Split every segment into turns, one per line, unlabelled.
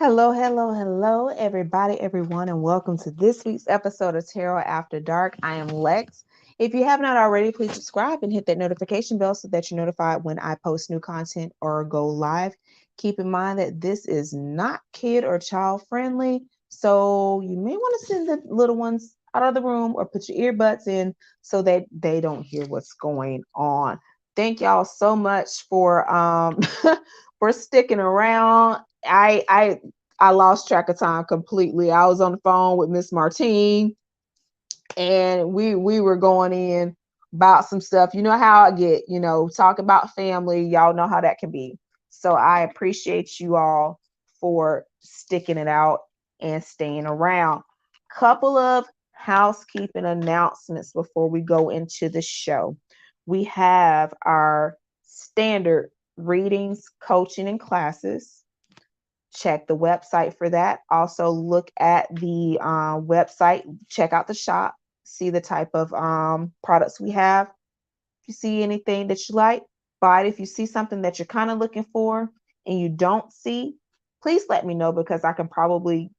Hello, hello, hello, everybody, everyone, and welcome to this week's episode of Tarot After Dark. I am Lex. If you have not already, please subscribe and hit that notification bell so that you're notified when I post new content or go live. Keep in mind that this is not kid or child friendly, so you may want to send the little ones out of the room or put your earbuds in so that they don't hear what's going on. Thank y'all so much for for sticking around. I lost track of time completely. I was on the phone with Miss Martine and we were going in about some stuff. You know how I get, talking about family. Y'all know how that can be. So I appreciate you all for sticking it out and staying around. Couple of housekeeping announcements before we go into the show. We have our standard readings, coaching, and classes. Check the website for that. Also, look at the website, check out the shop, see the type of products we have. If you see anything that you like, buy it. If you see something that you're kind of looking for and you don't see, please let me know because I can probably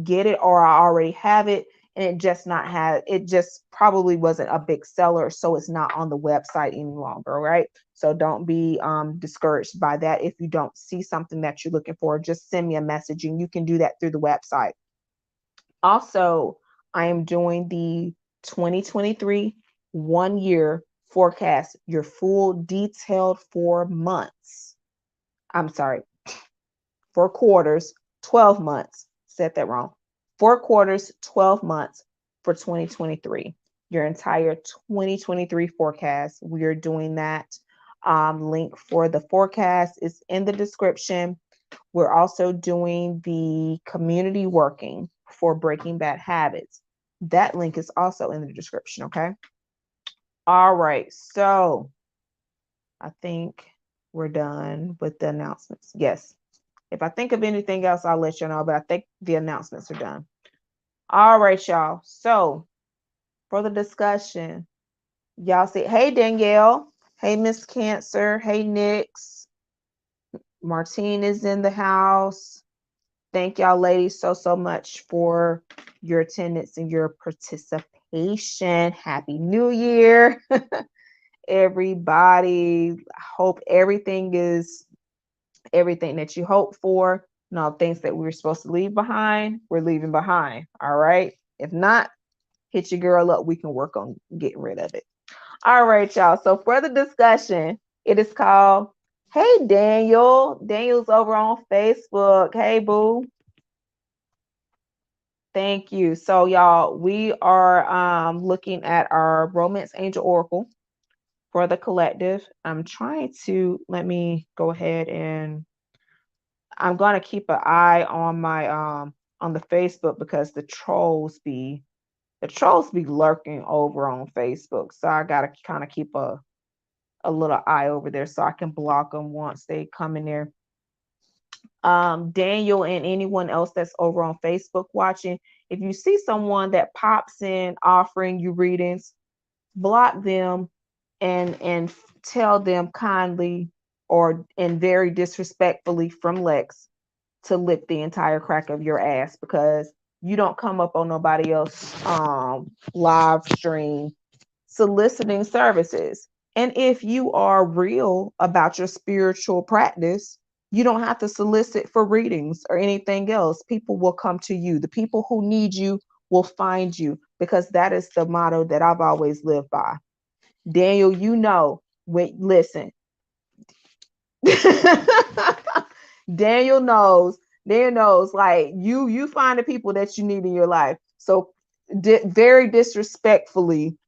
get it or I already have it and it just probably wasn't a big seller, so it's not on the website any longer, right? So don't be discouraged by that. If you don't see something that you're looking for, just send me a message and you can do that through the website. Also, I am doing the 2023 1 year forecast, your full detailed 4 months. I'm sorry, 4 quarters, 12 months. Said that wrong. 4 quarters, 12 months for 2023. Your entire 2023 forecast. We are doing that. Link for the forecast is in the description. We're also doing the community working for breaking bad habits. That link is also in the description. Okay. All right. So I think we're done with the announcements. Yes. If I think of anything else, I'll let you know, but I think the announcements are done. All right, y'all. So for the discussion, y'all see, hey, Danielle. Hey, Miss Cancer. Hey, Nix. Martine is in the house. Thank y'all, ladies, so much for your attendance and your participation. Happy New Year, everybody. I hope everything is everything that you hope for, and all things that we were supposed to leave behind, we're leaving behind. All right. If not, hit your girl up. We can work on getting rid of it. All right, y'all. So for the discussion, it is called Hey Daniel. Daniel's over on Facebook. Hey, boo. Thank you. So, y'all, we are looking at our Romance Angel Oracle for the collective. I'm trying to let me go ahead and I'm gonna keep an eye on my on the Facebook because the trolls be lurking over on Facebook. So I gotta kind of keep a little eye over there so I can block them once they come in there. Daniel and anyone else that's over on Facebook watching, if you see someone that pops in offering you readings, block them and tell them kindly or and very disrespectfully from Lex to lick the entire crack of your ass because you don't come up on nobody else live stream soliciting services. And if you are real about your spiritual practice, you don't have to solicit for readings or anything else. People will come to you. The people who need you will find you because that is the motto that I've always lived by. Daniel, listen. Daniel knows. Daniel knows. Like you find the people that you need in your life. So very disrespectfully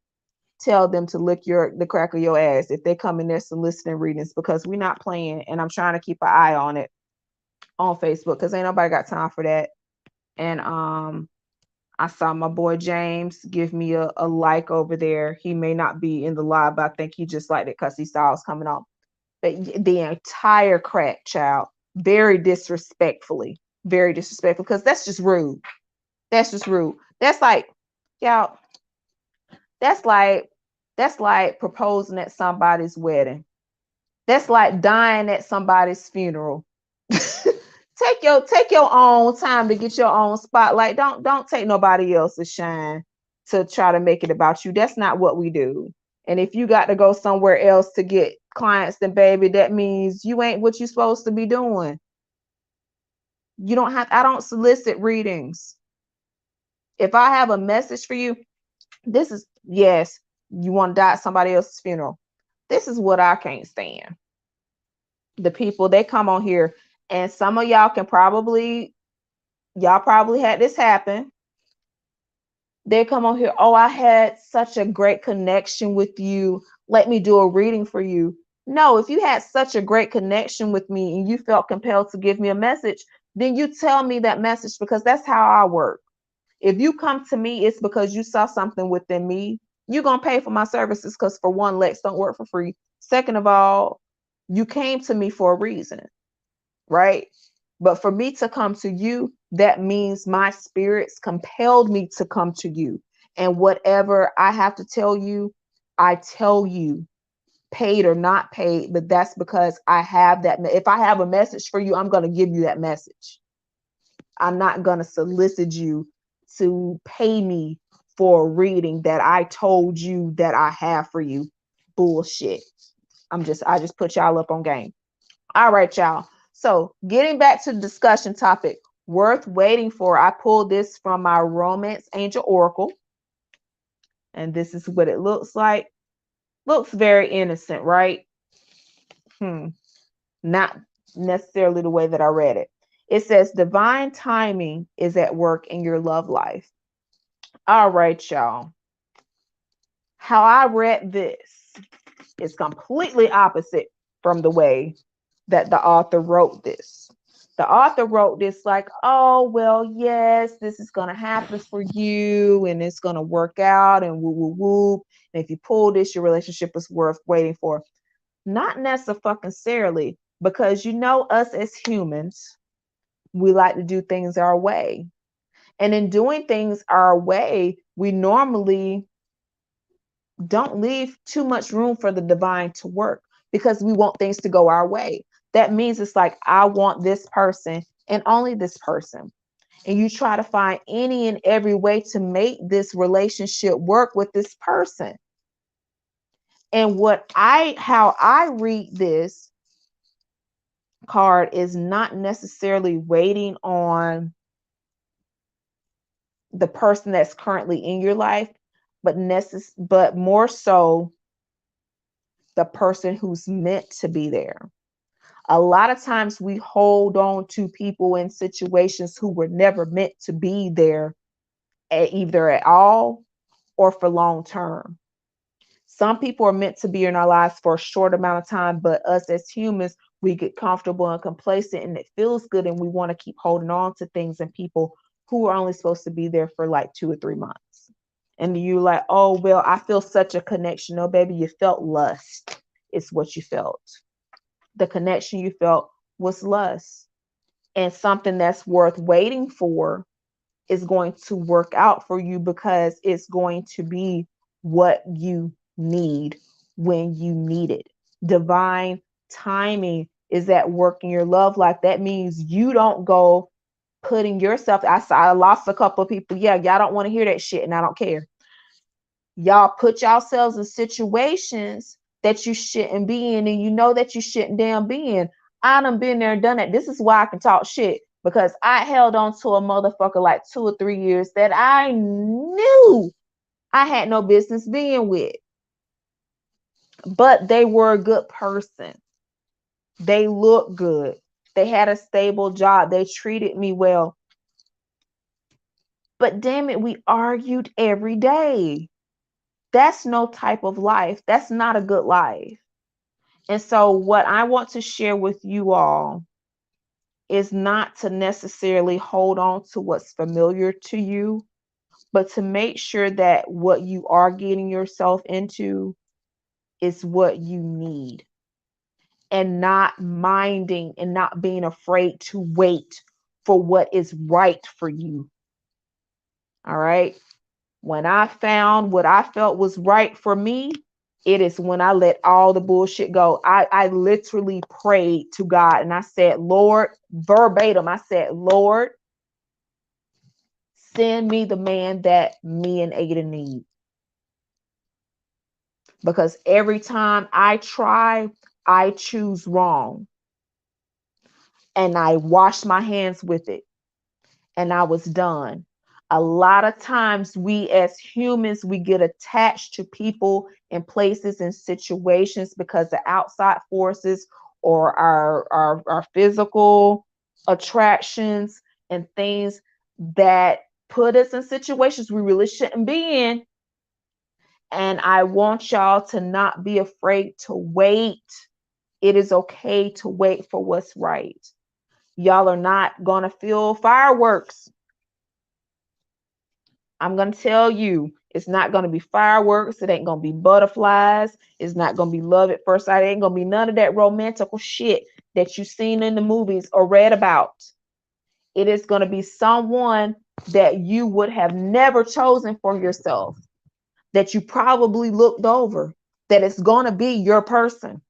tell them to lick the crack of your ass if they come in there soliciting readings because we're not playing. And I'm trying to keep an eye on it on Facebook because ain't nobody got time for that. And I saw my boy James give me a like over there. He may not be in the live, but I think he just liked it because he saw us coming on. But the entire crack, child, very disrespectful, because that's just rude. That's just rude. That's like, y'all, that's like proposing at somebody's wedding. That's like dying at somebody's funeral. Take your own time to get your own spotlight. Don't take nobody else's shine to try to make it about you. That's not what we do. And if you got to go somewhere else to get clients, then baby, that means you ain't what you're supposed to be doing. You don't have, I don't solicit readings. If I have a message for you, this is, yes, you want to die at somebody else's funeral. This is what I can't stand. The people, they come on here, and some of y'all probably had this happen. They come on here, oh, I had such a great connection with you. Let me do a reading for you. No, if you had such a great connection with me and you felt compelled to give me a message, then you tell me that message, because that's how I work. If you come to me, it's because you saw something within me. You're going to pay for my services because, for one, Lex don't work for free. Second of all, you came to me for a reason, right? But for me to come to you, that means my spirits compelled me to come to you. And whatever I have to tell you, I tell you, paid or not paid. But that's because I have that. If I have a message for you, I'm going to give you that message. I'm not going to solicit you to pay me for a reading that I told you that I have for you. Bullshit. I just put y'all up on game. All right, y'all. So getting back to the discussion topic, worth waiting for. I pulled this from my Romance Angel Oracle. And this is what it looks like. Looks very innocent, right? Not necessarily the way that I read it. It says divine timing is at work in your love life. All right, y'all. How I read this is completely opposite from the way that the author wrote this. The author wrote this like, oh, well, yes, this is going to happen for you and it's going to work out and woo, woo, woo. And if you pull this, your relationship is worth waiting for. Not necessarily, because us as humans, we like to do things our way. And in doing things our way, we normally don't leave too much room for the divine to work because we want things to go our way. That means it's like, I want this person and only this person. And you try to find any and every way to make this relationship work with this person. And how I read this card is not necessarily waiting on the person that's currently in your life, but more so the person who's meant to be there. A lot of times we hold on to people in situations who were never meant to be there, either at all or for long term. Some people are meant to be in our lives for a short amount of time, but us as humans, we get comfortable and complacent and it feels good, and we want to keep holding on to things and people who are only supposed to be there for like 2 or 3 months. And you're like, oh, well, I feel such a connection. No, baby, you felt lust. It's what you felt. The connection you felt was lust. And something that's worth waiting for is going to work out for you because it's going to be what you need when you need it. Divine timing is at work in your love life. That means you don't go putting yourself. I lost a couple of people. Yeah, y'all don't want to hear that shit, and I don't care. Y'all put yourselves in situations that you shouldn't be in, and you know that you shouldn't damn be in. I done been there and done that. This is why I can talk shit, because I held on to a motherfucker like 2 or 3 years that I knew I had no business being with. But they were a good person. They looked good. They had a stable job. They treated me well. But damn it, we argued every day. That's no type of life. That's not a good life. And so what I want to share with you all is not to necessarily hold on to what's familiar to you, but to make sure that what you are getting yourself into is what you need, and not minding and not being afraid to wait for what is right for you. All right. When I found what I felt was right for me, It is when I let all the bullshit go. I literally prayed to God and I said, Lord, verbatim, I said, Lord, send me the man that me and Ada need. Because every time I try, I choose wrong. And I wash my hands with it. And I was done. A lot of times we as humans, we get attached to people and places and situations because the outside forces or our physical attractions and things that put us in situations we really shouldn't be in. And I want y'all to not be afraid to wait. It is okay to wait for what's right. Y'all are not going to feel fireworks. I'm going to tell you, it's not going to be fireworks. It ain't going to be butterflies. It's not going to be love at first sight. It ain't going to be none of that romantical shit that you've seen in the movies or read about. It is going to be someone that you would have never chosen for yourself, that you probably looked over, that it's going to be your person.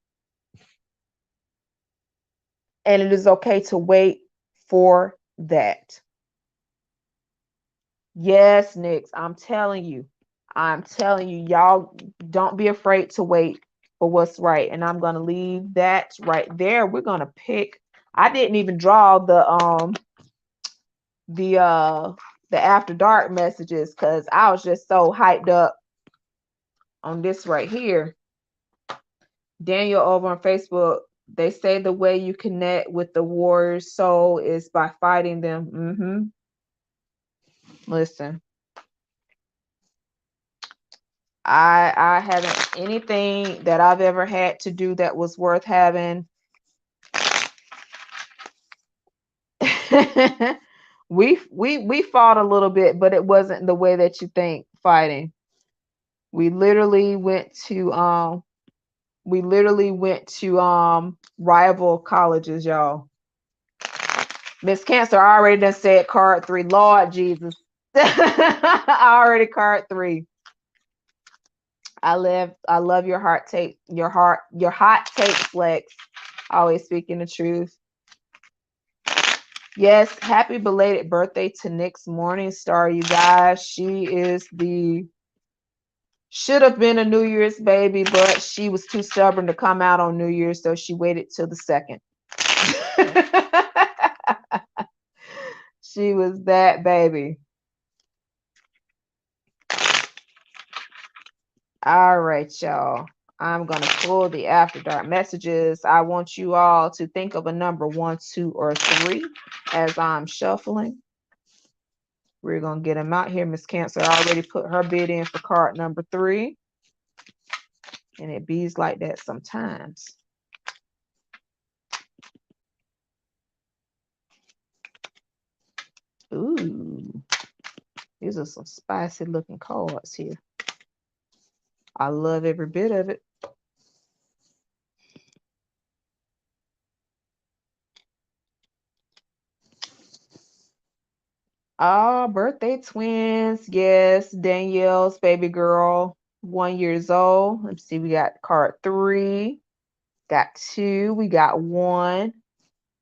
And it is okay to wait for that. Yes, Nix, I'm telling you, y'all don't be afraid to wait for what's right. And I'm gonna leave that right there. We're gonna pick. I didn't even draw the after dark messages because I was just so hyped up on this right here. Daniel over on Facebook, they say the way you connect with the warrior's soul is by fighting them. Listen. I haven't anything that I've ever had to do that was worth having. we fought a little bit, but it wasn't the way that you think fighting. We literally went to rival colleges, y'all. Miss Cancer already done said card 3. Lord Jesus. Already card 3. I love your hot takes, Lex. Always speaking the truth. Yes, happy belated birthday to Nick's Morning Star, you guys. She is should have been a New Year's baby, but she was too stubborn to come out on New Year's, so she waited till the 2nd. She was that baby. All right, y'all. I'm going to pull the After Dark messages. I want you all to think of a number 1, 2, or 3 as I'm shuffling. We're going to get them out here. Miss Cancer already put her bid in for card number 3. And it bees like that sometimes. Ooh. These are some spicy looking cards here. I love every bit of it. Ah, birthday twins. Yes, Danielle's baby girl, 1 year old. Let's see, we got card 3, got 2, we got 1,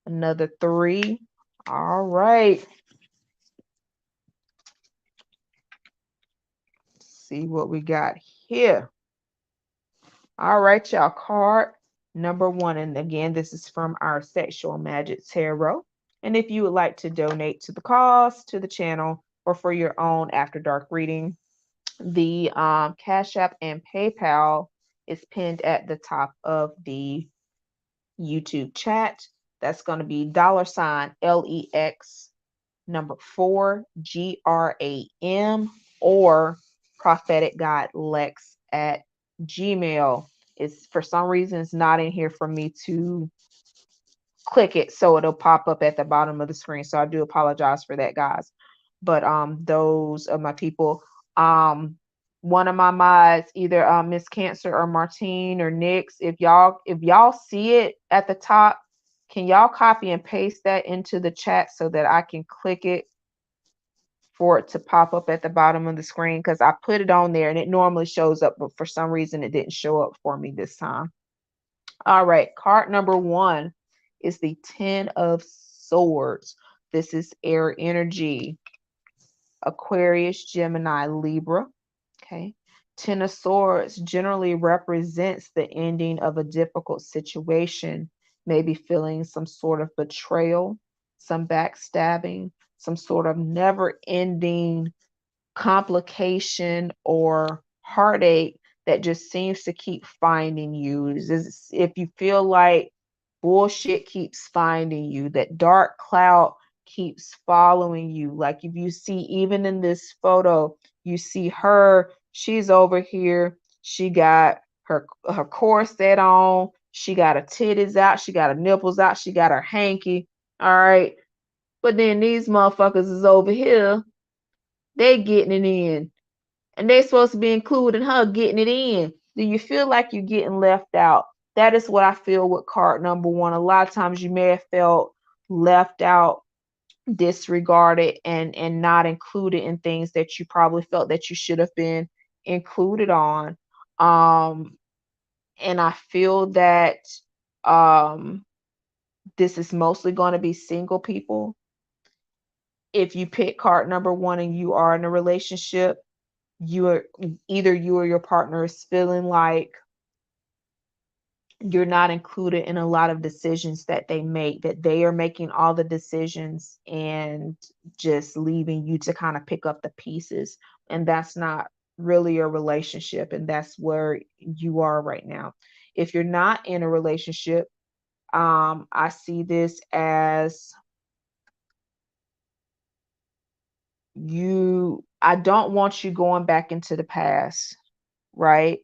another 3. All right. Let's see what we got here. All right, y'all. Card number 1. And again, this is from our Sexual Magic Tarot. And if you would like to donate to the cause, to the channel, or for your own After Dark reading, the Cash App and PayPal is pinned at the top of the YouTube chat. That's going to be $LEX number 4 GRAM or Prophetic God Lex at Gmail. It's for some reason it's not in here for me to click it, so it'll pop up at the bottom of the screen. So I do apologize for that, guys. But those are my people. One of my mods, either Miss Cancer or Martine or Nix, if y'all see it at the top, can y'all copy and paste that into the chat so that I can click it for it to pop up at the bottom of the screen because I put it on there and it normally shows up, but for some reason it didn't show up for me this time. All right, card number 1 is the Ten of Swords. This is air energy, Aquarius, Gemini, Libra. Okay. Ten of Swords generally represents the ending of a difficult situation, maybe feeling some sort of betrayal, some backstabbing, some sort of never ending complication or heartache that just seems to keep finding you. If you feel like bullshit keeps finding you, that dark cloud keeps following you. Like if you see, even in this photo, you see her, she's over here, she got her corset on, she got her titties out, she got her nipples out, she got her hanky. All right. But then these motherfuckers is over here, they getting it in. And they're supposed to be including her getting it in. Do you feel like you're getting left out? That is what I feel with card number 1. A lot of times you may have felt left out, disregarded, and not included in things that you probably felt that you should have been included on. And I feel that this is mostly going to be single people. If you pick card number 1 and you are in a relationship, you are either you or your partner is feeling like you're not included in a lot of decisions that they make, that they are making all the decisions and just leaving you to kind of pick up the pieces. And that's not really a relationship. And that's where you are right now. If you're not in a relationship, I see this as I don't want you going back into the past, right?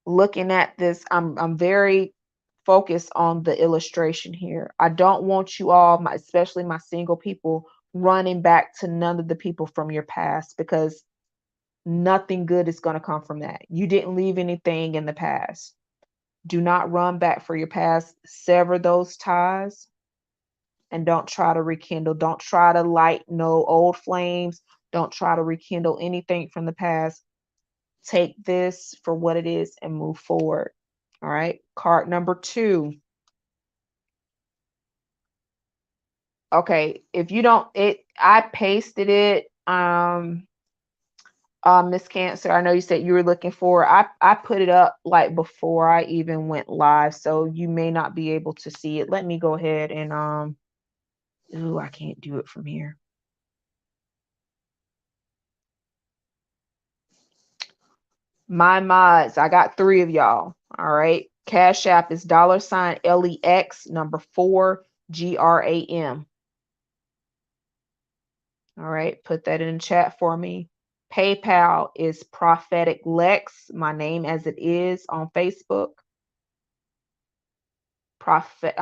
Looking at this, I'm very focused on the illustration here. I don't want you all, especially my single people, running back to none of the people from your past, because nothing good is going to come from that. You didn't leave anything in the past. Do not run back for your past. Sever those ties and don't try to rekindle. Don't try to light no old flames. Don't try to rekindle anything from the past. Take this for what it is and move forward. All right. Card number 2. Okay. If you don't, I pasted it. Miss Cancer, I know you said you were looking for, I put it up like before I even went live, so you may not be able to see it. Let me go ahead and, ooh, I can't do it from here. My mods, I got 3 of y'all. All right. Cash App is $LEX number 4 GRAM. All right. Put that in the chat for me. PayPal is Prophetic Lex, my name as it is on Facebook. Prophetic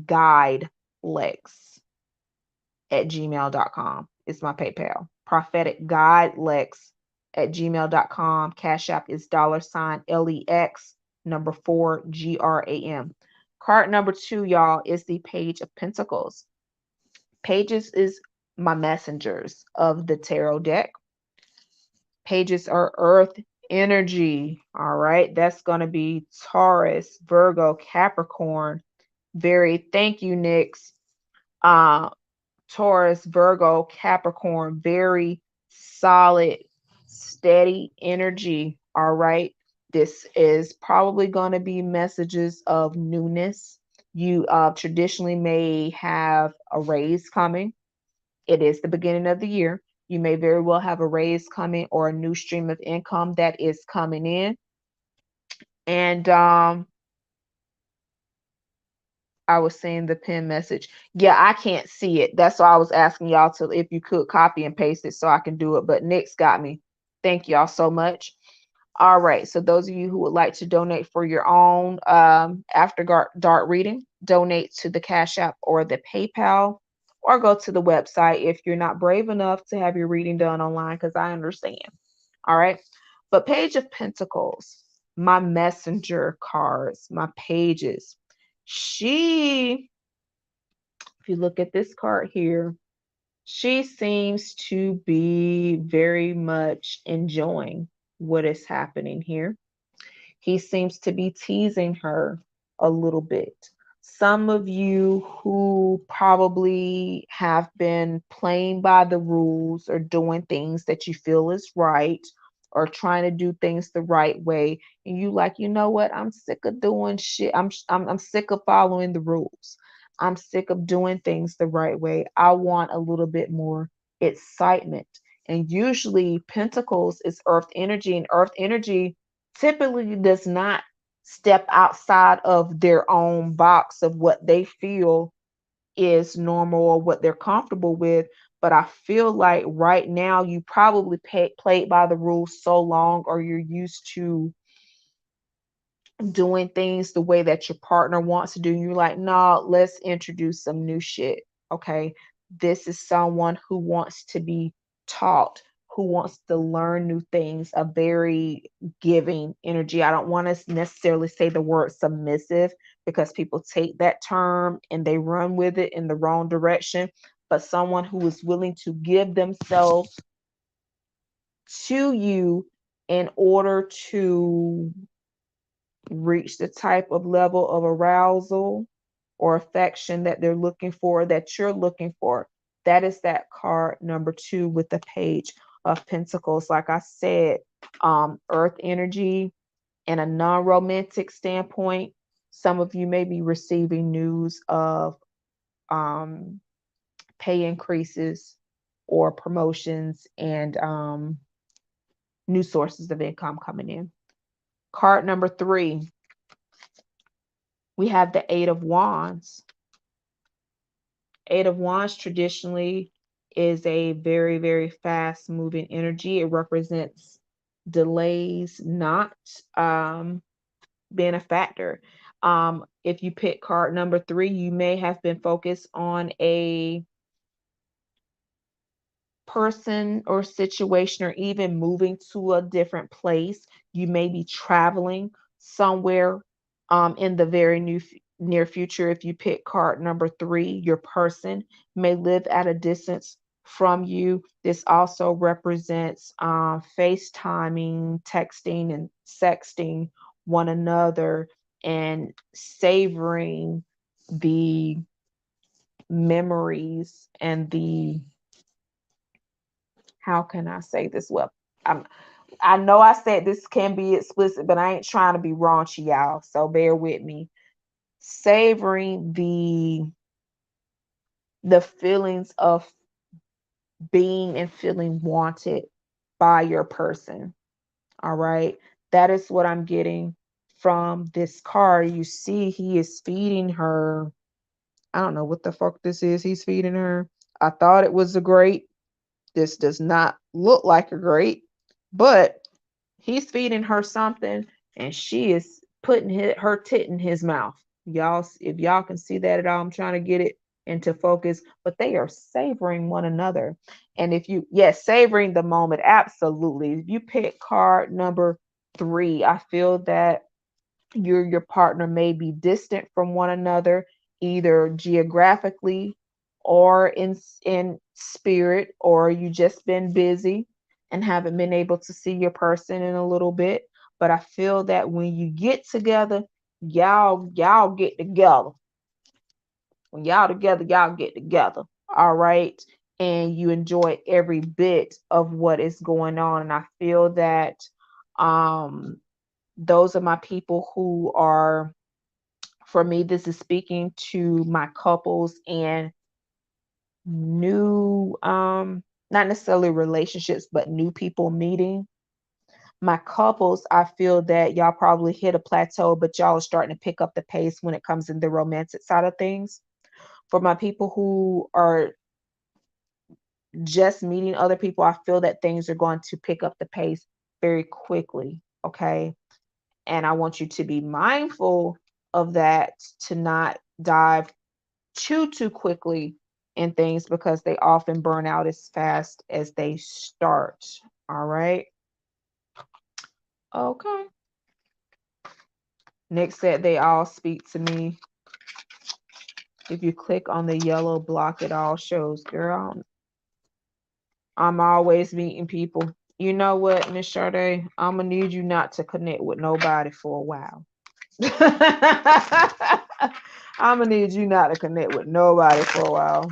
Guide Lex at gmail.com is my PayPal. Prophetic Guide Lex at gmail.com. Cash App is $LEX number 4 GRAM. Card number 2, y'all, is the Page of Pentacles. Pages is my messengers of the tarot deck. Pages are earth energy. All right. That's going to be Taurus, Virgo, Capricorn. Thank you, Nyx. Taurus, Virgo, Capricorn, very solid, steady energy. All right. This is probably going to be messages of newness. You traditionally may have a raise coming. It is the beginning of the year. You may very well have a raise coming or a new stream of income that is coming in. And I was seeing the pin message. Yeah, I can't see it. That's why I was asking y'all to, if you could copy and paste it so I can do it. But Nick's got me. Thank y'all so much. All right. So those of you who would like to donate for your own After Dark reading, donate to the Cash App or the PayPal, or go to the website if you're not brave enough to have your reading done online, because I understand. All right. But Page of Pentacles, my messenger cards, my pages. If you look at this card here, She seems to be very much enjoying what is happening here. He seems to be teasing her a little bit. Some of you who probably have been playing by the rules or doing things that you feel is right or trying to do things the right way, and you like, you know what? I'm sick of doing shit. I'm sick of following the rules. I'm sick of doing things the right way. I want a little bit more excitement. And usually Pentacles is earth energy, and earth energy typically does not step outside of their own box of what they feel is normal or what they're comfortable with. But I feel like right now you probably played by the rules so long, or you're used to doing things the way that your partner wants to do. You're like, no, let's introduce some new shit. Okay. This is someone who wants to be taught, who wants to learn new things, a very giving energy. I don't want to necessarily say the word submissive because people take that term and they run with it in the wrong direction, but someone who is willing to give themselves to you in order to reach the type of level of arousal or affection that they're looking for, that you're looking for. That is that card number 2 with the Page of Pentacles. Like I said, earth energy and a non-romantic standpoint, some of you may be receiving news of pay increases or promotions and new sources of income coming in. Card number 3, we have the Eight of Wands. Eight of Wands traditionally is a very, very fast moving energy. It represents delays not being a factor. If you pick card number 3, you may have been focused on a person or situation, or even moving to a different place. You may be traveling somewhere in the very near future. If you pick card number 3, your person may live at a distance from you. This also represents FaceTiming, texting, and sexting one another and savoring the memories and the, how can I say this? Well, I know I said this can be explicit, but I ain't trying to be raunchy, y'all. So bear with me. Savoring the feelings of being and feeling wanted by your person. All right. That is what I'm getting from this card. You see, he is feeding her. I don't know what the fuck this is. He's feeding her. I thought it was a grape. This does not look like a grape, but he's feeding her something, and she is putting her tit in his mouth. Y'all, if y'all can see that at all, I'm trying to get it into focus, but they are savoring one another. And if you, yes, savoring the moment, absolutely. If you pick card number 3, I feel that your partner may be distant from one another, either geographically or in spirit, or you just been busy and haven't been able to see your person in a little bit. But I feel that when you get together, y'all get together. When y'all together, y'all get together. All right. And you enjoy every bit of what is going on. And I feel that those are my people who are, for me, this is speaking to my couples and new, not necessarily relationships, but new people meeting. My couples, I feel that y'all probably hit a plateau, but y'all are starting to pick up the pace when it comes in the romantic side of things. For my people who are just meeting other people, I feel that things are going to pick up the pace very quickly. Okay. And I want you to be mindful of that, to not dive too quickly in things, because they often burn out as fast as they start. All right. Okay. Nick said they all speak to me. If you click on the yellow block, it all shows. Girl, I'm always meeting people. You know what, Miss Sade? I'm gonna need you not to connect with nobody for a while. I'm gonna need you not to connect with nobody for a while.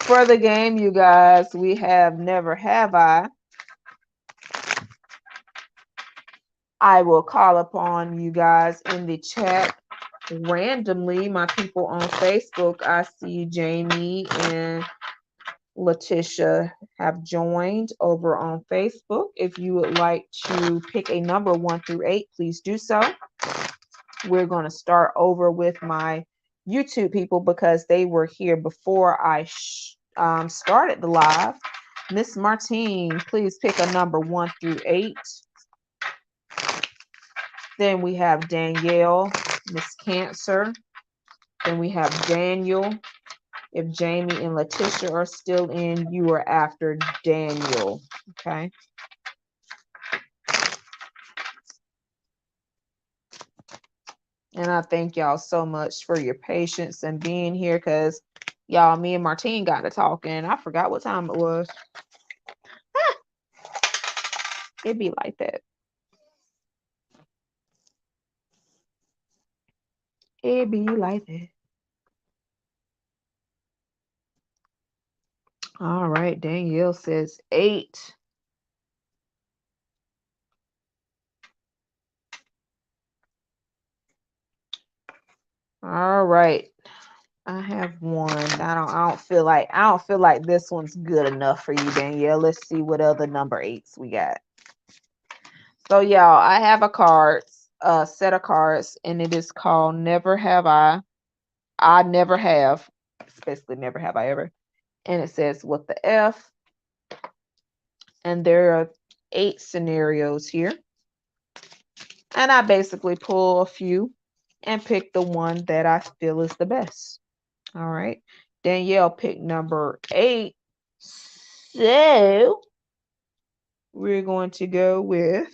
For the game, you guys, we have Never Have I. I will call upon you guys in the chat randomly. My people on Facebook, I see Jamie and Letitia have joined over on Facebook. If you would like to pick a number 1 through 8, please do so. We're going to start over with my YouTube people because they were here before I started the live. Miss Martine, please pick a number 1 through 8. Then we have Danielle, Miss Cancer. Then we have Daniel. If Jamie and Letitia are still in, you are after Daniel. Okay. And I thank y'all so much for your patience and being here because y'all, me and Martine got to talking. I forgot what time it was. It'd be like that. It'd be like that. All right. Danielle says 8. All right. I have one. I don't feel like this one's good enough for you, Danielle. Let's see what other number 8s we got. So y'all, I have a set of cards, and it is called Never Have I. I never have, especially never have I ever. And it says what the F. And there are 8 scenarios here. And I basically pull a few and pick the one that I feel is the best. All right. Danielle picked number 8. So we're going to go with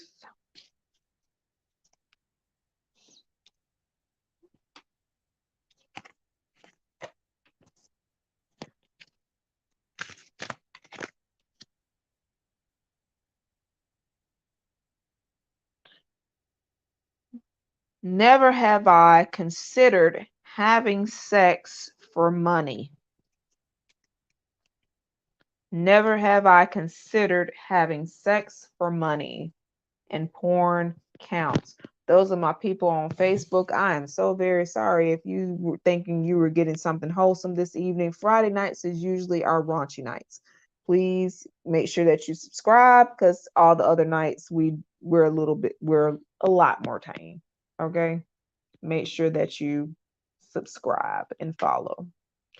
never have I considered having sex for money. Never have I considered having sex for money, and porn counts. Those are my people on Facebook. I am so very sorry if you were thinking you were getting something wholesome this evening. Friday nights is usually our raunchy nights. Please make sure that you subscribe because all the other nights we're a lot more tame. Okay? Make sure that you subscribe and follow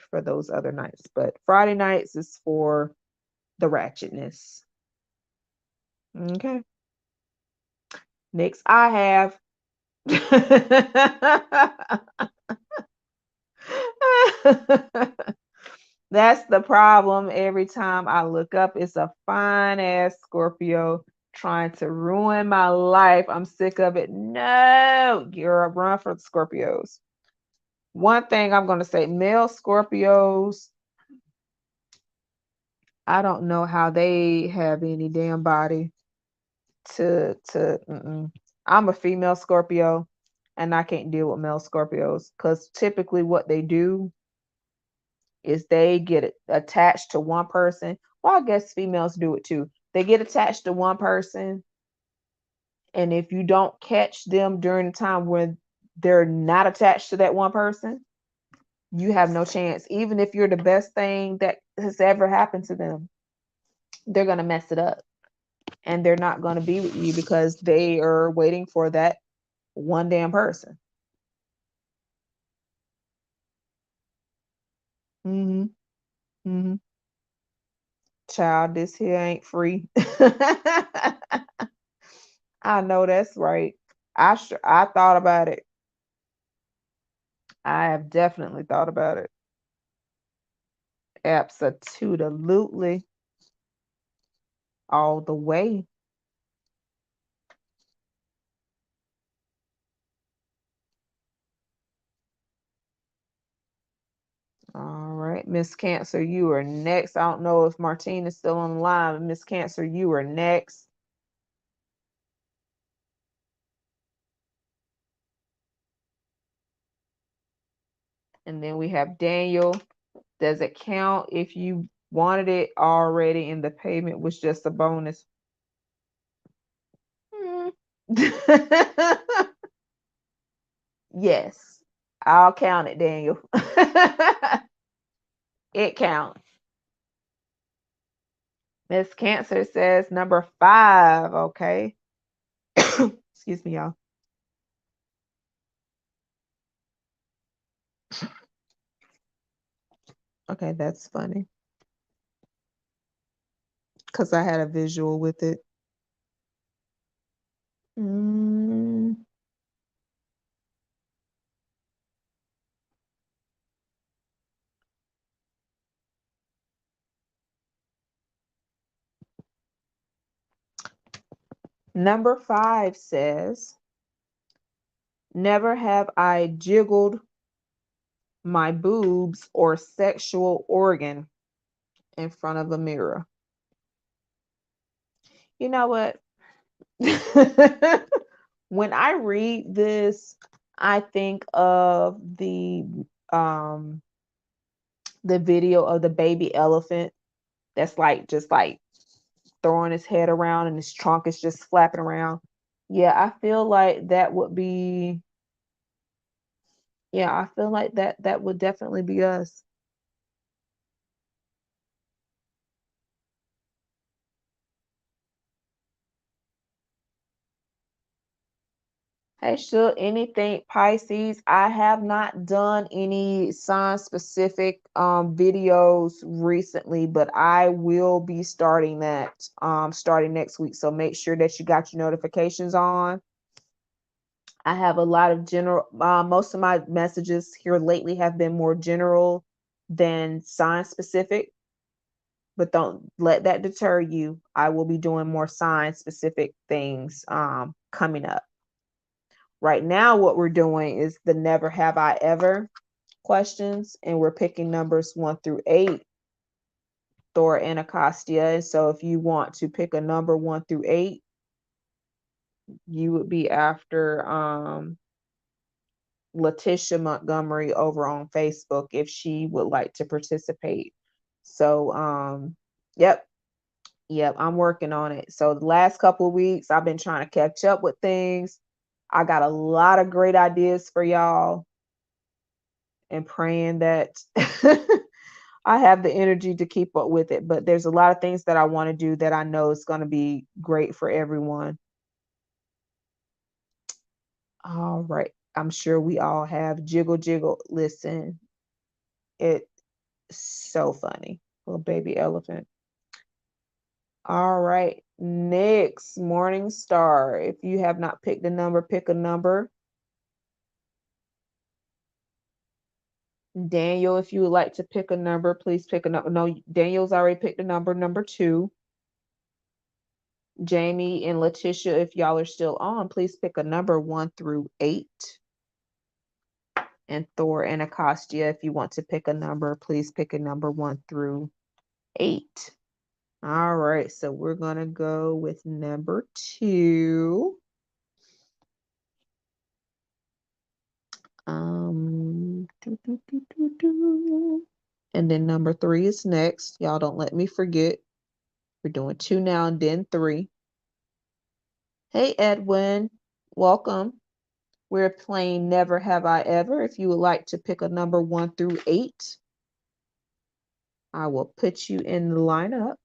for those other nights. But Friday nights is for the ratchetness. Okay. Next, I have. That's the problem. Every time I look up, it's a fine ass Scorpio trying to ruin my life. I'm sick of it. No, you're a run for the Scorpios. One thing I'm going to say, male Scorpios, I don't know how they have any damn body I'm a female Scorpio and I can't deal with male Scorpios because typically what they do is they get attached to one person. Well, I guess females do it too. They get attached to one person, and if you don't catch them during the time when they're not attached to that one person, you have no chance. Even if you're the best thing that has ever happened to them, they're going to mess it up. And they're not going to be with you because they are waiting for that one damn person. Mm-hmm. Mm-hmm. Child, this here ain't free. I know that's right. I thought about it. I have definitely thought about it. Absolutely. All the way. All right, Miss Cancer, you are next. I don't know if Martine is still on the line, but Miss Cancer, you are next. And then we have Daniel. Does it count if you wanted it already and the payment was just a bonus? Hmm. Yes, I'll count it, Daniel. It counts. Miss Cancer says number 5. Okay. Excuse me, y'all. Okay, that's funny because I had a visual with it. Mm. Number 5 says, never have I jiggled my boobs or sexual organ in front of a mirror. You know what? When I read this, I think of the video of the baby elephant that's like just like throwing his head around and his trunk is just flapping around. Yeah, I feel like that would be yeah, I feel like that would definitely be us. Hey, should anything Pisces, I have not done any sign specific videos recently, but I will be starting that starting next week. So make sure that you got your notifications on. I have a lot of general most of my messages here lately have been more general than sign specific, but don't let that deter you. I will be doing more sign specific things coming up. Right now, what we're doing is the never have I ever questions, and we're picking numbers 1 through 8, Thor and Acostia. And so if you want to pick a number 1 through 8, you would be after Letitia Montgomery over on Facebook if she would like to participate. So yep, yep, I'm working on it. So the last couple of weeks I've been trying to catch up with things. I got a lot of great ideas for y'all and praying that I have the energy to keep up with it. But there's a lot of things that I want to do that I know is going to be great for everyone. All right. I'm sure we all have jiggle jiggle. Listen, it's so funny. Little baby elephant. All right. Next, Morning Star. If you have not picked a number, pick a number. Daniel, if you would like to pick a number, please pick a number. No, Daniel's already picked a number 2. Jamie and Letitia, if y'all are still on, please pick a number 1 through 8. And Thor and Acostia, if you want to pick a number, please pick a number 1 through 8. All right, so we're going to go with number 2. And then number 3 is next. Y'all don't let me forget. We're doing 2 now and then 3. Hey, Edwin. Welcome. We're playing Never Have I Ever. If you would like to pick a number 1 through 8, I will put you in the lineup.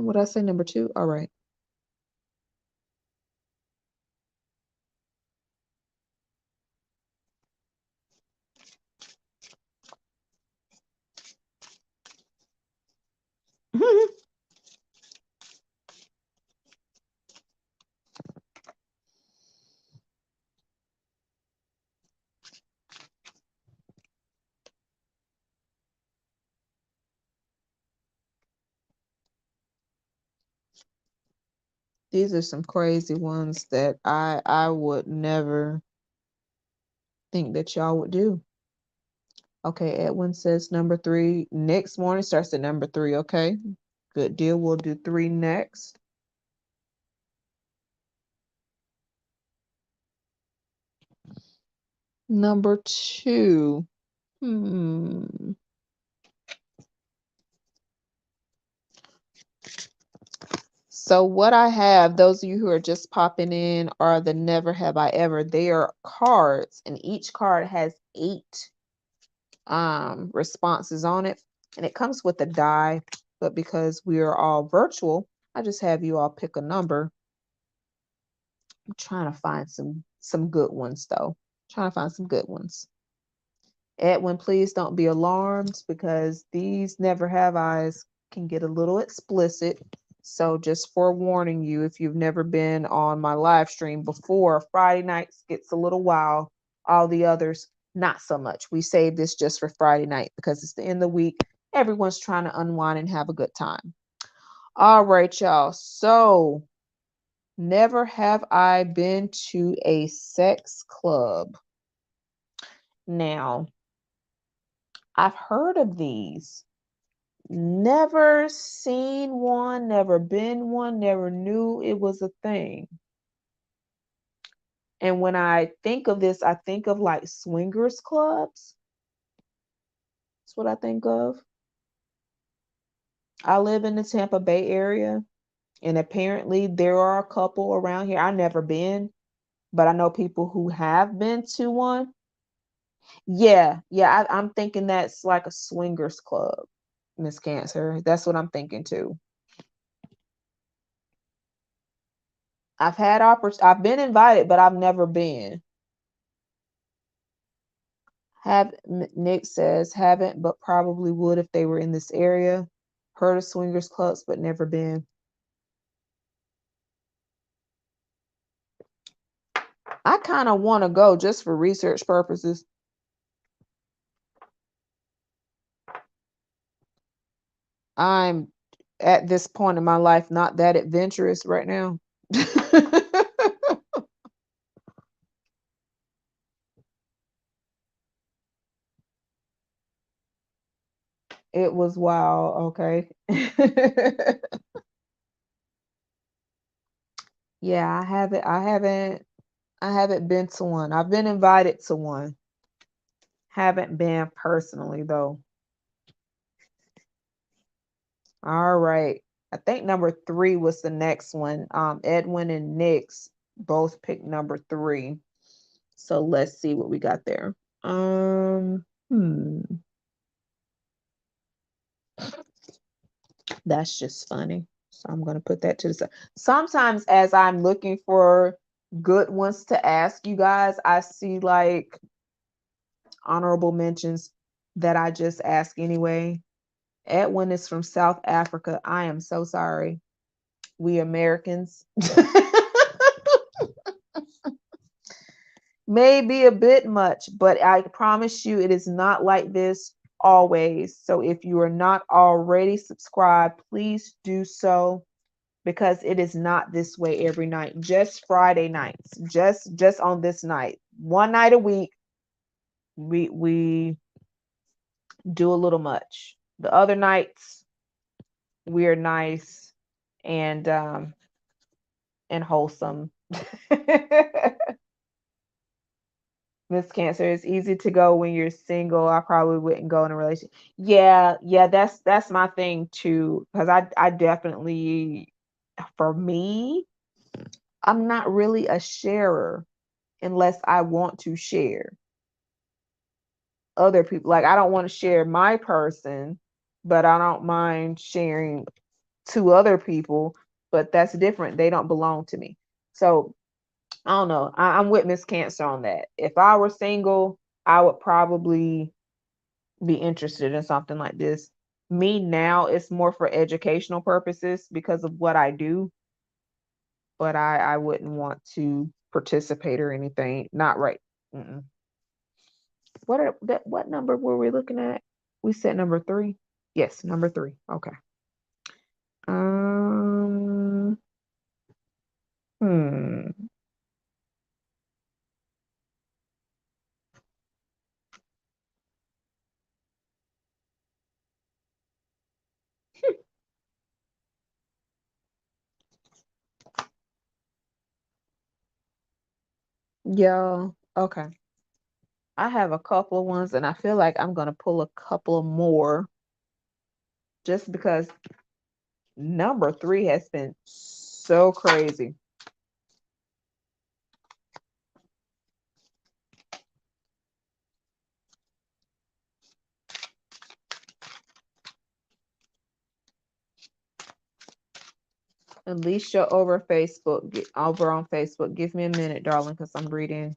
What did I say? Number 2? All right. These are some crazy ones that I would never think that y'all would do. Okay, Edwin says number 3. Next morning starts at number 3. Okay, good deal. We'll do 3 next. Number 2. So what I have, those of you who are just popping in, are the Never Have I Ever. They are cards, and each card has 8 responses on it, and it comes with a die. But because we are all virtual, I just have you all pick a number. I'm trying to find some good ones though. Trying to find some good ones. Edwin, please don't be alarmed because these Never Have I's can get a little explicit. So just forewarning you, if you've never been on my live stream before, Friday nights gets a little wild. All the others, not so much. We save this just for Friday night because it's the end of the week. Everyone's trying to unwind and have a good time. All right, y'all. So never have I been to a sex club. Now, I've heard of these. Never seen one, never been one, never knew it was a thing. And when I think of this, I think of like swingers clubs. That's what I think of. I live in the Tampa Bay area, and apparently there are a couple around here. I've never been, but I know people who have been to one. Yeah, I'm thinking that's like a swingers club, Miss Cancer. That's what I'm thinking too. I've been invited, but I've never been. Nick says haven't, but probably would if they were in this area. Heard of swingers clubs, but never been. I kind of want to go just for research purposes. I'm at this point in my life not that adventurous right now. It was wild, okay. Yeah, I haven't been to one. I've been invited to one. Haven't been personally though. All right. I think number 3 was the next one. Edwin and Nix both picked number 3. So let's see what we got there. That's just funny. So I'm gonna put that to the side. Sometimes as I'm looking for good ones to ask you guys, I see like honorable mentions that I just ask anyway. Edwin is from South Africa. I am so sorry. We Americans may be a bit much, but I promise you it is not like this always. So if you are not already subscribed, please do so because it is not this way every night. Just Friday nights. Just on this night. One night a week we do a little much. The other nights we're nice and wholesome. Miss Cancer, it's easy to go when you're single. I probably wouldn't go in a relationship. Yeah, that's my thing too. Because I definitely, for me, I'm not really a sharer unless I want to share other people. Like I don't want to share my person, but I don't mind sharing to other people. But that's different. They don't belong to me. So I don't know. I'm with Miss Cancer on that. If I were single, I would probably be interested in something like this. Me now, it's more for educational purposes because of what I do, but I wouldn't want to participate or anything. Not right. Mm-mm. What number were we looking at? We said number 3. Yes, number 3. Okay. Um. Yeah. Okay. I have a couple of ones, and I feel like I'm gonna pull a couple of more just because number three has been so crazy. Alicia over on Facebook. Give me a minute, darling, because I'm reading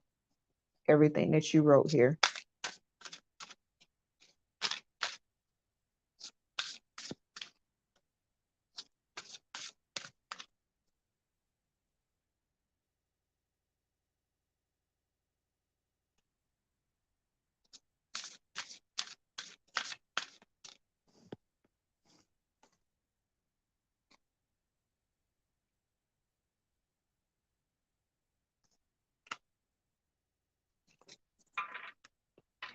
everything that you wrote here.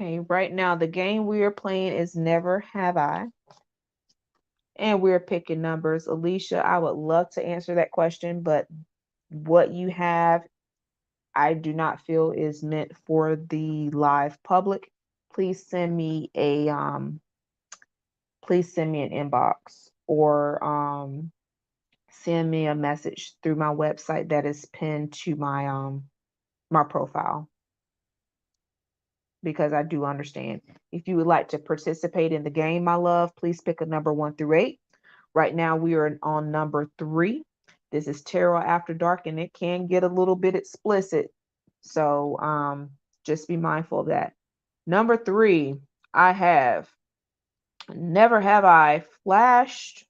Okay, right now the game we are playing is Never Have I, and we're picking numbers. Alicia, I would love to answer that question, but what you have, I do not feel is meant for the live public. Please send me an inbox, or send me a message through my website that is pinned to my profile, because I do understand. If you would like to participate in the game, my love, please pick a number 1 through 8. Right now we are on number 3. This is Tarot After Dark, and it can get a little bit explicit, so just be mindful of that. Number 3, I have: never have I flashed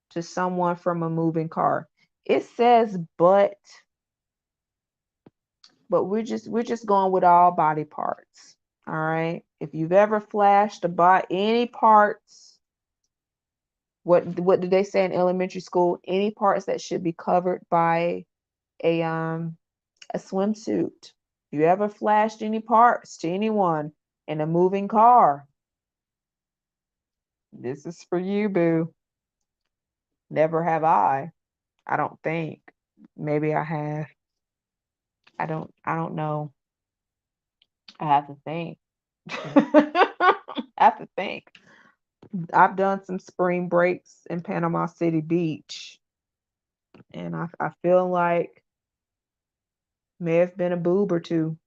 to someone from a moving car. It says but we're just going with all body parts. All right. If you've ever flashed about any parts, what did they say in elementary school? Any parts that should be covered by a swimsuit. If you ever flashed any parts to anyone in a moving car, this is for you, boo. Never have I. I don't think. Maybe I have. I don't know. I have to think. I have to think. I've done some spring breaks in Panama City Beach, and I feel like may have been a boob or two.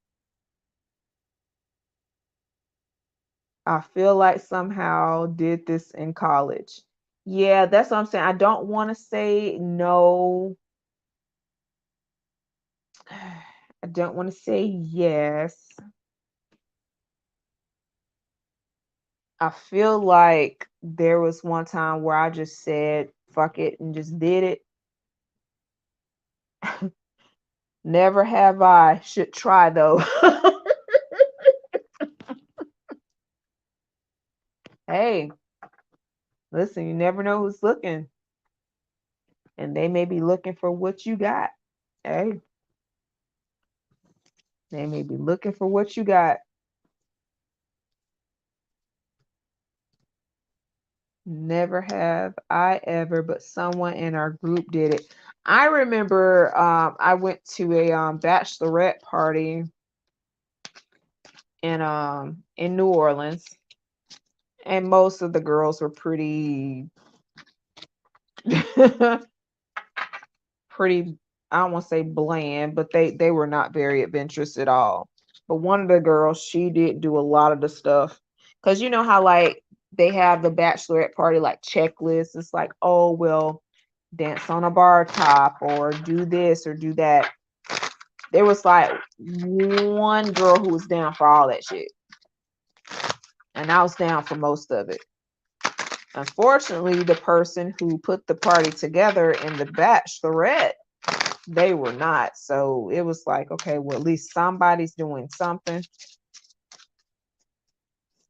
I feel like somehow did this in college. Yeah, that's what I'm saying. I don't want to say no. I don't want to say yes. I feel like there was one time where I just said fuck it and just did it. Never have I. Should try though. Hey, listen, you never know who's looking, and they may be looking for what you got. Hey, they may be looking for what you got. Never have I ever, but someone in our group did it. I remember I went to a bachelorette party in New Orleans, and most of the girls were pretty pretty, I don't want to say bland, but they were not very adventurous at all. But one of the girls, she did do a lot of the stuff, because you know how like they have the bachelorette party like checklists. It's like, oh well, dance on a bar top or do this or do that. There was like one girl who was down for all that shit, and I was down for most of it. Unfortunately, the person who put the party together in the bachelorette, they were not. So it was like, okay, well, at least somebody's doing something.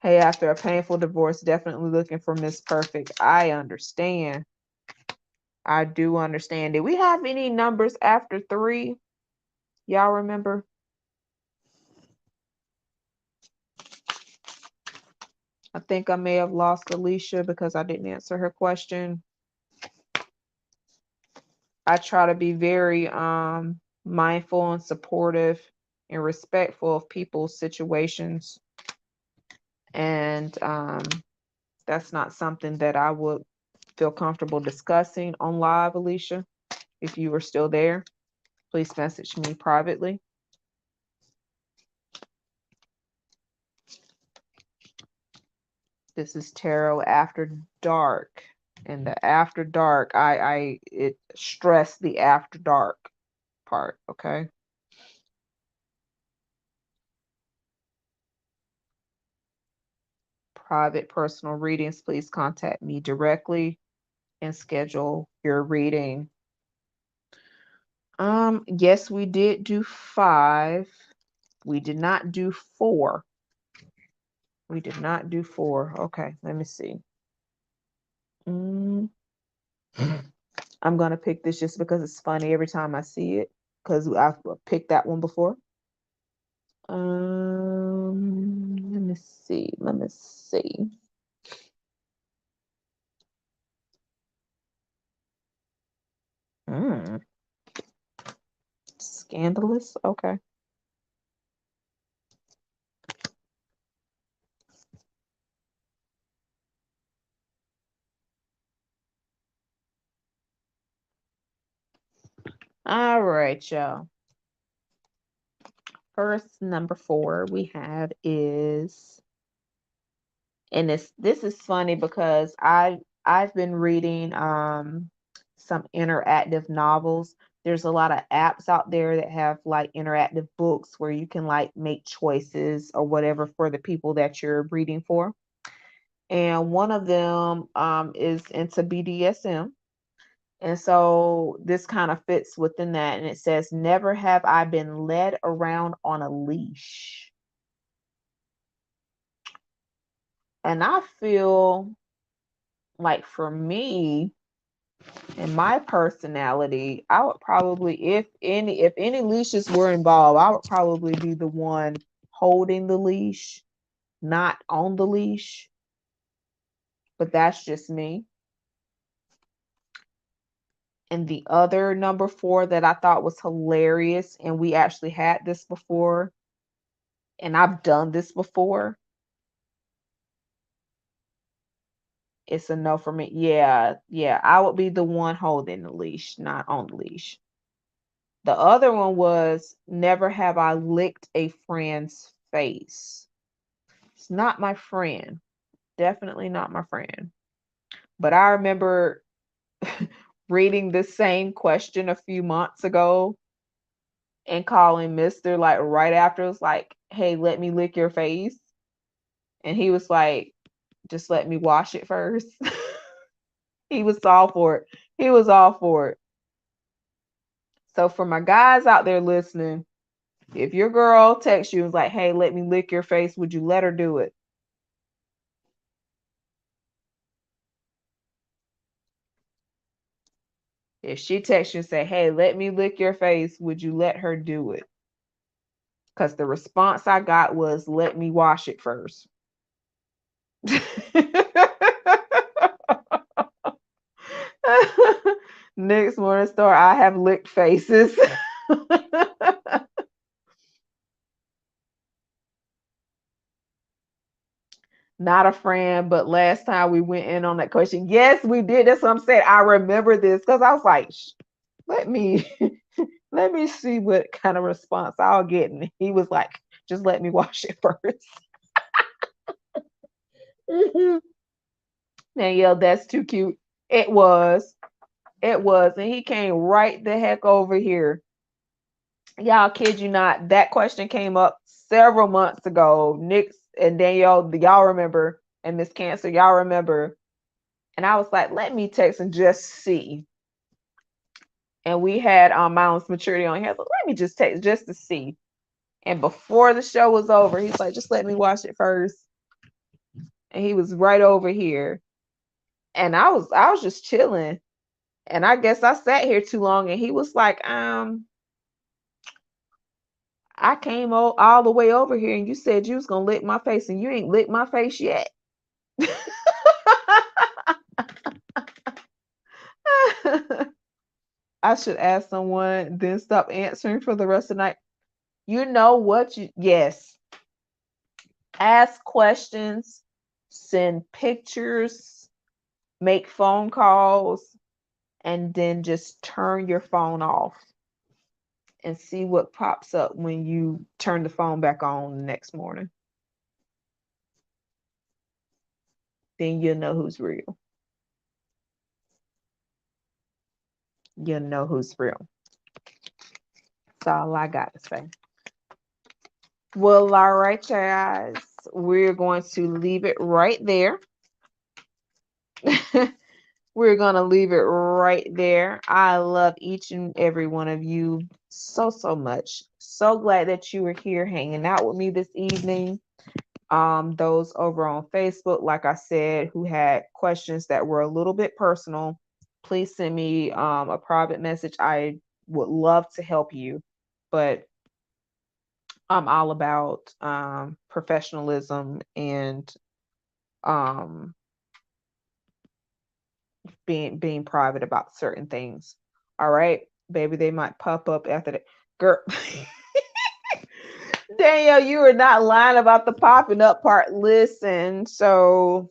Hey, after a painful divorce, definitely looking for Miss Perfect. I understand. I do understand. Did we have any numbers after 3? Y'all remember? I think I may have lost Alicia because I didn't answer her question. I try to be very mindful and supportive and respectful of people's situations. And that's not something that I would feel comfortable discussing on live, Alicia. If you are still there, please message me privately. This is Tarot After Dark. And the after dark, it stressed the after dark part, okay? Private personal readings, please contact me directly and schedule your reading. Yes, we did do 5. We did not do 4. We did not do 4. Okay, let me see. Mm. I'm gonna pick this just because it's funny every time I see it, because I've picked that one before. Let me see. Let me see. Scandalous. Okay. All right, y'all. First, number 4 we have is, and this is funny because I've been reading some interactive novels. There's a lot of apps out there that have like interactive books where you can like make choices or whatever for the people that you're reading for. And one of them is into BDSM. And so this kind of fits within that. And it says, never have I been led around on a leash. And I feel like for me and my personality, I would probably, if any leashes were involved, I would probably be the one holding the leash, not on the leash. But that's just me. And the other number 4 that I thought was hilarious, and we actually had this before, and I've done this before. It's a no for me. Yeah, yeah. I would be the one holding the leash, not on the leash. The other one was, never have I licked a friend's face. It's not my friend. Definitely not my friend. But I remember reading the same question a few months ago and calling Mr. like right after. It was like, hey, let me lick your face. And he was like, just let me wash it first. He was all for it. He was all for it. So for my guys out there listening, if your girl texts you and is like, hey, let me lick your face, would you let her do it? If she texts you and say, hey, let me lick your face, would you let her do it? Because the response I got was, let me wash it first. Next morning star, I have licked faces. Not a friend, but last time we went in on that question, yes, we did. That's what I'm saying. I remember this because I was like, let me let me see what kind of response I'll get. And he was like, just let me wash it first. Now, yeah, that's too cute. It was. It was. And he came right the heck over here. Y'all, kid you not, that question came up several months ago. Nick's and Danielle, y'all remember, and Miss Cancer, y'all remember. And I was like, let me text and just see. And we had Mounds Maturity on here. So let me just text just to see. And before the show was over, he's like, just let me watch it first. And he was right over here. And I was just chilling. And I guess I sat here too long. And he was like, I came all the way over here and you said you was gonna lick my face and you ain't licked my face yet. I should ask someone, then stop answering for the rest of the night. You know what? Yes. Ask questions, send pictures, make phone calls, and then just turn your phone off and see what pops up when you turn the phone back on the next morning. Then you'll know who's real. You'll know who's real. That's all I got to say. Well, all right, guys. We're going to leave it right there. We're going to leave it right there. I love each and every one of you so, so much. So glad that you were here hanging out with me this evening. Those over on Facebook, like I said, who had questions that were a little bit personal, please send me a private message. I would love to help you, but I'm all about professionalism and um, being private about certain things. All right, baby, they might pop up after that. Girl, Danielle, you were not lying about the popping up part. Listen, so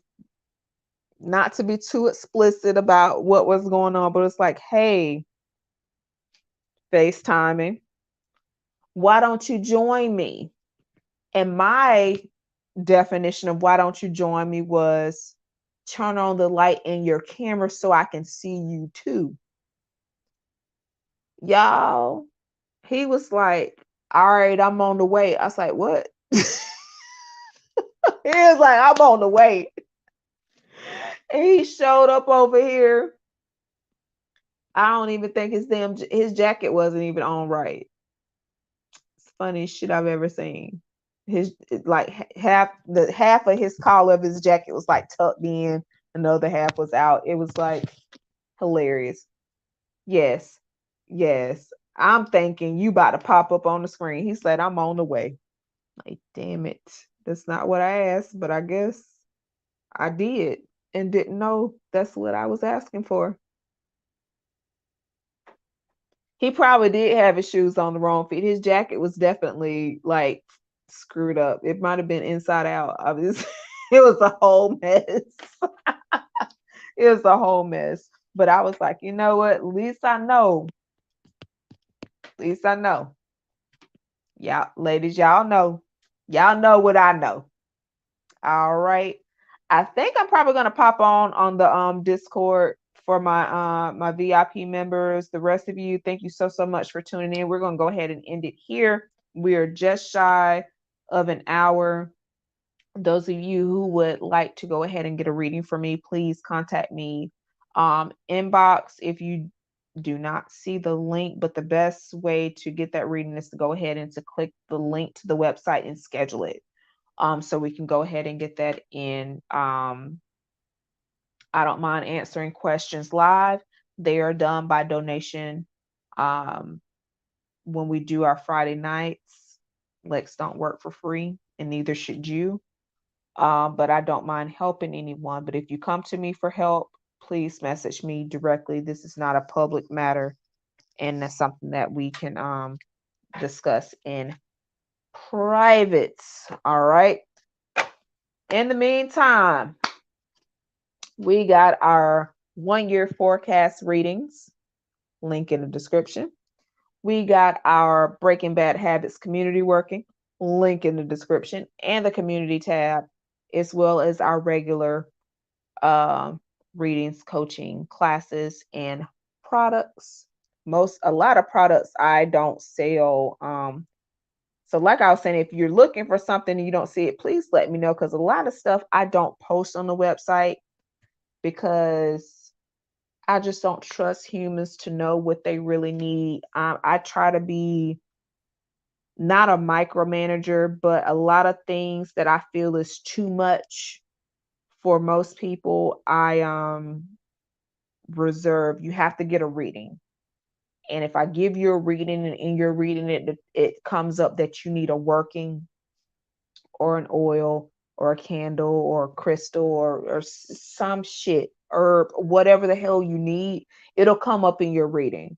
not to be too explicit about what was going on, but it's like, hey, FaceTiming, why don't you join me? And my definition of why don't you join me was turn on the light in your camera so I can see you too. Y'all, he was like, all right, I'm on the way. I was like, what? He was like, I'm on the way. And he showed up over here. I don't even think his jacket wasn't even on right. It's funniest shit I've ever seen. His like half of his collar of his jacket was like tucked in, and the other half was out. It was like hilarious. Yes, yes. I'm thinking you about to pop up on the screen. He said, I'm on the way. Like, damn it. That's not what I asked, but I guess I did and didn't know that's what I was asking for. He probably did have his shoes on the wrong feet. His jacket was definitely like screwed up. It might have been inside out. I was, it was a whole mess. It was a whole mess. But I was like, you know what? At least I know. At least I know. Y'all, ladies, y'all know. Y'all know what I know. All right. I think I'm probably gonna pop on the Discord for my VIP members. The rest of you, thank you so so much for tuning in. We're gonna go ahead and end it here. We are just shy of an hour. Those of you who would like to go ahead and get a reading from me, please contact me. Inbox if you do not see the link, but the best way to get that reading is to go ahead and to click the link to the website and schedule it. So we can go ahead and get that in. I don't mind answering questions live. They are done by donation. Um, when we do our Friday nights, Lex don't work for free, and neither should you. But I don't mind helping anyone. But if you come to me for help, please message me directly. This is not a public matter, and that's something that we can discuss in private. All right. In the meantime, we got our 1 year forecast readings, link in the description. We got our Breaking Bad Habits community working, link in the description, and the community tab, as well as our regular uh, readings, coaching, classes, and products. A lot of products I don't sell. So like I was saying, if you're looking for something and you don't see it, please let me know, because a lot of stuff I don't post on the website because I just don't trust humans to know what they really need. I try to be not a micromanager, but a lot of things that I feel is too much for most people, I reserve. You have to get a reading. And if I give you a reading and in your reading it comes up that you need a working or an oil or a candle or a crystal or some shit, herb, whatever the hell you need, it'll come up in your reading.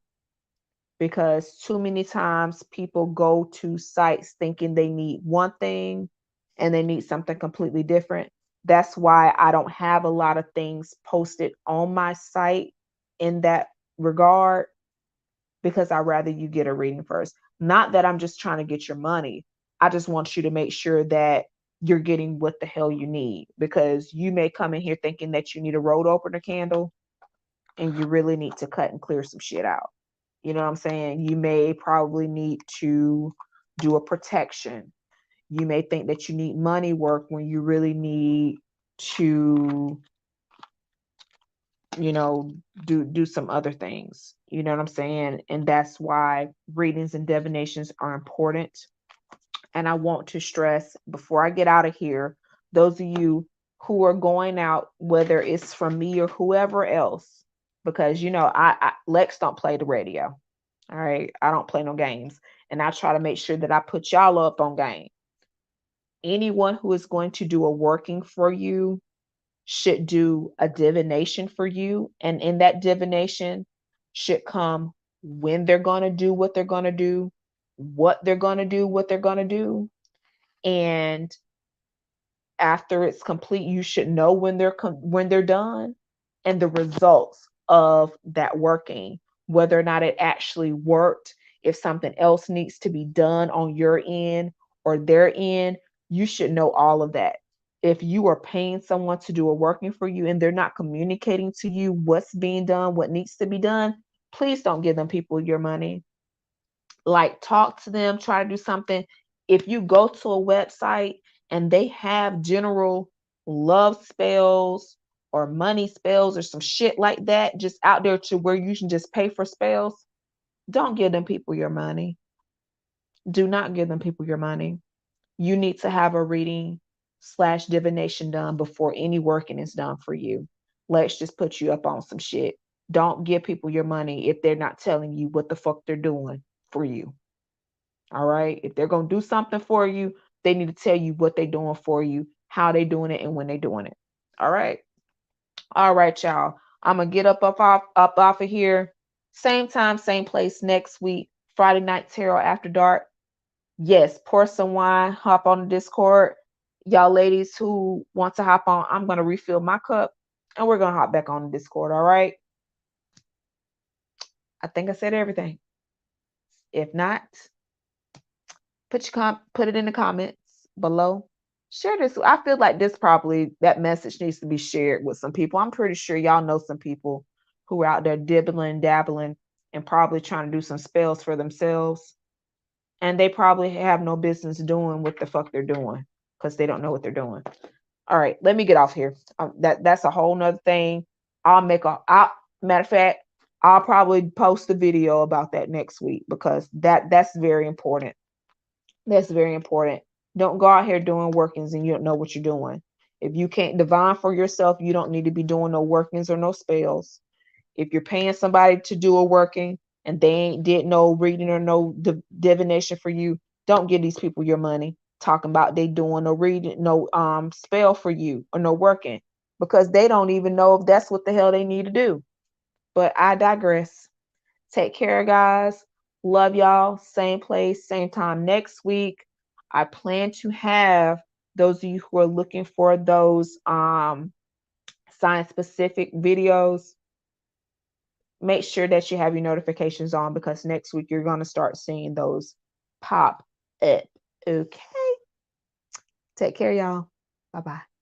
because too many times people go to sites thinking they need one thing and they need something completely different. That's why I don't have a lot of things posted on my site in that regard, because I'd rather you get a reading first. Not that I'm just trying to get your money. I just want you to make sure that you're getting what the hell you need, because you may come in here thinking that you need a road opener candle and you really need to cut and clear some shit out. You know what I'm saying? You may probably need to do a protection. You may think that you need money work when you really need to, you know, do some other things. You know what I'm saying? And that's why readings and divinations are important. And I want to stress before I get out of here, those of you who are going out, whether it's from me or whoever else, because you know, I Lex don't play the radio. All right. I don't play no games. And I try to make sure that I put y'all up on game. Anyone who is going to do a working for you should do a divination for you. And in that divination should come when they're going to do what they're going to do, what they're going to do, what they're going to do. And after it's complete, you should know when they're done, and the results of that working, whether or not it actually worked, if something else needs to be done on your end or their end. You should know all of that. If you are paying someone to do a working for you and they're not communicating to you what's being done, what needs to be done, please don't give them people your money. Like, talk to them, try to do something. If you go to a website and they have general love spells or money spells or some shit like that just out there to where you can just pay for spells, don't give them people your money. Do not give them people your money. You need to have a reading slash divination done before any working is done for you. Let's just put you up on some shit. Don't give people your money if they're not telling you what the fuck they're doing for you. All right. If they're going to do something for you, they need to tell you what they're doing for you, how they're doing it, and when they're doing it. All right. All right, y'all. I'm going to get up off of here. Same time, same place next week. Friday Night Tarot After Dark. Yes, pour some wine, hop on the Discord. Y'all ladies who want to hop on, I'm going to refill my cup and we're going to hop back on the Discord. All right. I think I said everything. If not, put it in the comments below. Share this. I feel like that message needs to be shared with some people. I'm pretty sure y'all know some people who are out there dibbling, dabbling, and probably trying to do some spells for themselves. And they probably have no business doing what the fuck they're doing because they don't know what they're doing. All right, let me get off here. That's a whole nother thing. Matter of fact, I'll probably post a video about that next week, because that's very important. That's very important. Don't go out here doing workings and you don't know what you're doing. If you can't divine for yourself, you don't need to be doing no workings or no spells. If you're paying somebody to do a working and they ain't did no reading or no divination for you, don't give these people your money talking about they doing no reading, no spell for you or no working, because they don't even know if that's what the hell they need to do. But I digress. Take care, guys. Love y'all. Same place, same time next week. I plan to have those of you who are looking for those science specific videos. Make sure that you have your notifications on, because next week you're going to start seeing those pop up. Okay. Take care, y'all. Bye-bye.